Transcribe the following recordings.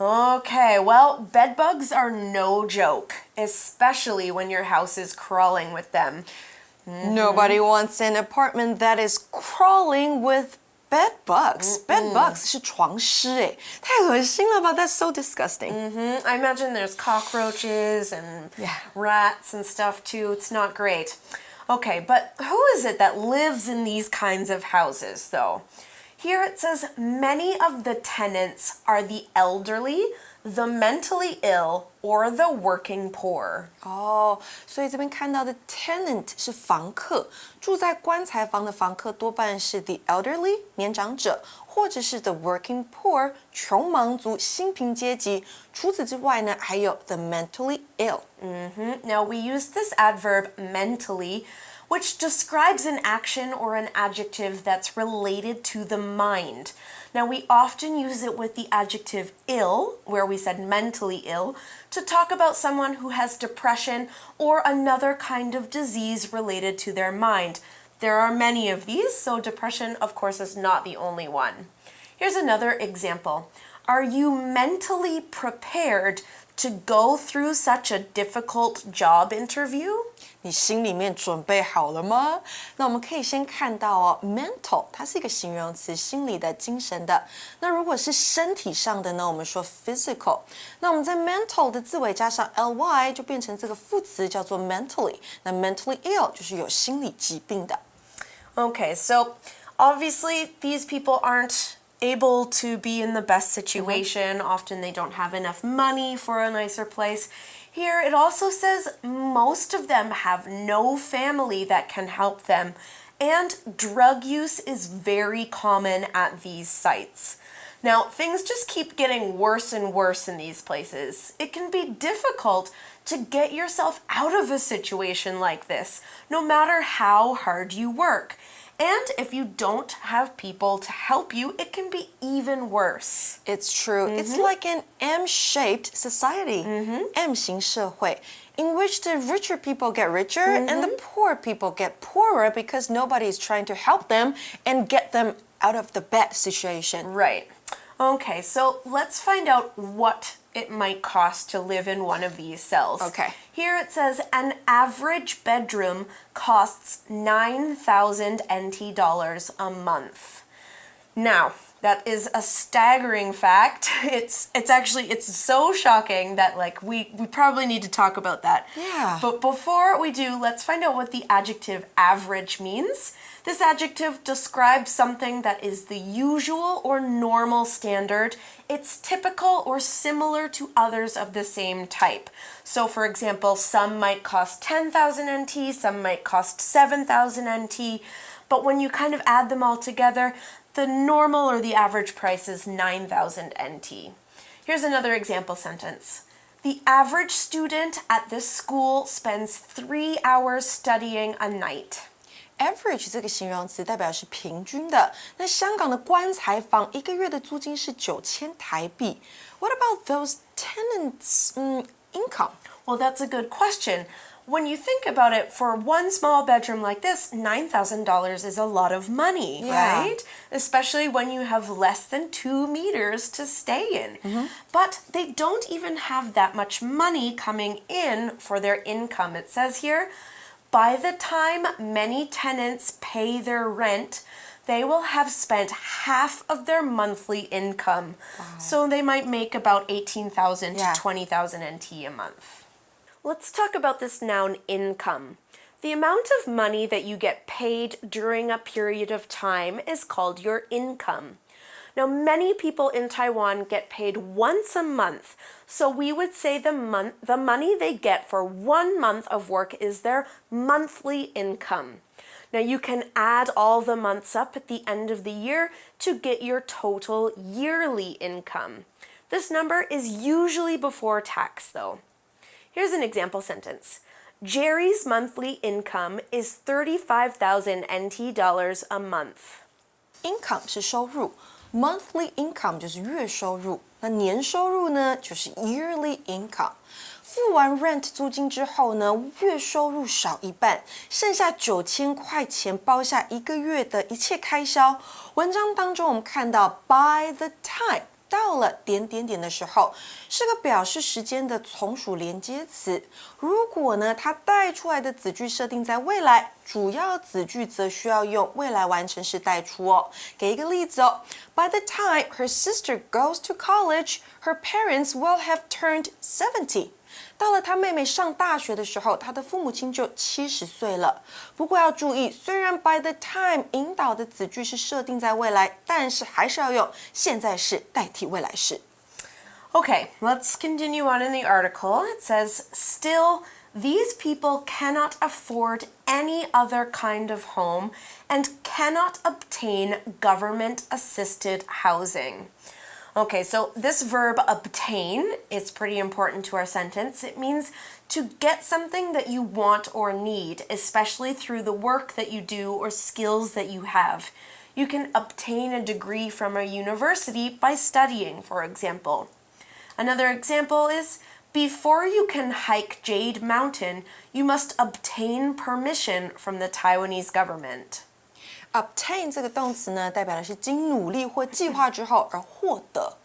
Okay, well, bed bugs are no joke, especially when your house is crawling with them. Nobody wants an apartment that is crawling with bed bugs. Bed bugs 是床虱诶，太恶心了吧 That's so disgusting. I imagine there's cockroaches and rats and stuff too. It's not great. Okay, but who is it that lives in these kinds of houses, though? Here it says many of the tenants are the elderly, the mentally ill, or the working poor. 所以这边看到的 tenant 是房客，住在棺材房的房客多半是 the elderly 年长者，或者是 the working poor 穷忙族新贫阶级。除此之外呢，还有 the mentally ill. Now we use this adverb mentally, which describes an action or an adjective that's related to the mind. Now, we often use it with the adjective ill, where we said mentally ill, to talk about someone who has depression or another kind of disease related to their mind. There are many of these, so depression, of course, is not the only one. Here's another example. Are you mentally prepared to go through such a difficult job interview? 你心里面准备好了吗？那我们可以先看到mental 它是一个形容词，心理的、精神的。那如果是身体上的呢，我们说 physical。那我们在 mental 的字尾加上 ly 就变成这个副词，叫做 mentally。那 mentally ill 就是有心理疾病的。Okay, so obviously these people aren't able to be in the best situation. Often they don't have enough money for a nicer place. Here it also says most of them have no family that can help them, and drug use is very common at these sites. Now, things just keep getting worse and worse in these places. It can be difficult to get yourself out of a situation like this, no matter how hard you work. And if you don't have people to help you, it can be even worse. It's true. It's like an M-shaped society, M 型社会, in which the richer people get richer and the poor people get poorer because nobody is trying to help them and get them out of the bad situation. Right. Okay, so let's find out what it might cost to live in one of these cells. Okay. Here it says an average bedroom costs 9,000 NT dollars a month. Now, that is a staggering fact. It's so shocking that we probably need to talk about that. Yeah. But before we do, let's find out what the adjective average means. This adjective describes something that is the usual or normal standard. It's typical or similar to others of the same type. So for example, some might cost 10,000 NT, some might cost 7,000 NT, but when you kind of add them all together, the normal or the average price is 9,000 NT. Here's another example sentence. The average student at this school spends 3 hours studying a night. Average 这个形容词代表是平均的。那香港的棺材房一个月的租金是9000台币。What about those tenants' income? Well, that's a good question. When you think about it, for one small bedroom like this, $9,000 is a lot of money, right? Especially when you have less than 2 meters to stay in. But they don't even have that much money coming in for their income. It says here, by the time many tenants pay their rent, they will have spent half of their monthly income. Wow. So they might make about 18,000 to 20,000 NT a month. Let's talk about this noun income. The amount of money that you get paid during a period of time is called your income. Now, many people in Taiwan get paid once a month, so we would say the money they get for 1 month of work is their monthly income. Now, you can add all the months up at the end of the year to get your total yearly income. This number is usually before tax, though. Here's an example sentence. Jerry's monthly income is 35,000 NT dollars a month. Income 是收入。Monthly income 就是月收入，那年收入呢就是 yearly income。付完 rent 租金之后呢，月收入少一半，剩下9000块钱包下1个月的一切开销。文章当中我们看到 by the time 到了点点点的时候，是个表示时间的从属连接词。如果呢，它带出来的子句设定在未来，主要子句则需要用未来完成时带出哦。给一个例子哦 ，By the time her sister goes to college, her parents will have turned 70. 到了他妹妹上大学的时候，她的父母亲就70岁了。不过要注意，虽然 by the time 引导的子句是设定在未来，但是还是要用现在式代替未来式。Okay, let's continue on in the article. It says, still, these people cannot afford any other kind of home and cannot obtain government-assisted housing. Okay, so this verb obtain is pretty important to our sentence. It means to get something that you want or need, especially through the work that you do or skills that you have. You can obtain a degree from a university by studying, for example. Another example is, before you can hike Jade Mountain, you must obtain permission from the Taiwanese government. Obtain 这个动词呢，代表的是经努力或计划之后而获得。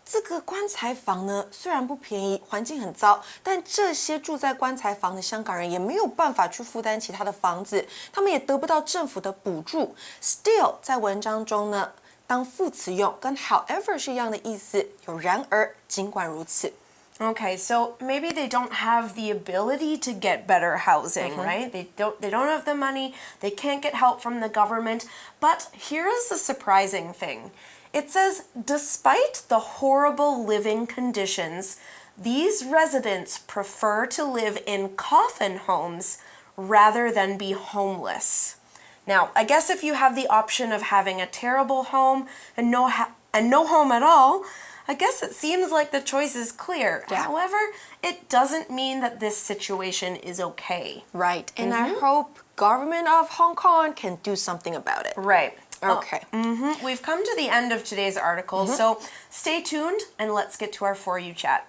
这个棺材房呢，虽然不便宜，环境很糟，但这些住在棺材房的香港人也没有办法去负担其他的房子，他们也得不到政府的补助。Still 在文章中呢，当副词用，跟 however 是一样的意思，有然而，尽管如此。Okay, so maybe they don't have the ability to get better housing, right? They don't have the money, they can't get help from the government. But here's the surprising thing. It says, despite the horrible living conditions, these residents prefer to live in coffin homes rather than be homeless. Now, I guess if you have the option of having a terrible home and no home at all, I guess it seems like the choice is clear. Yeah. However, it doesn't mean that this situation is okay. Right, and I hope government of Hong Kong can do something about it. Right. Okay. We've come to the end of today's article, so stay tuned and let's get to our For You chat.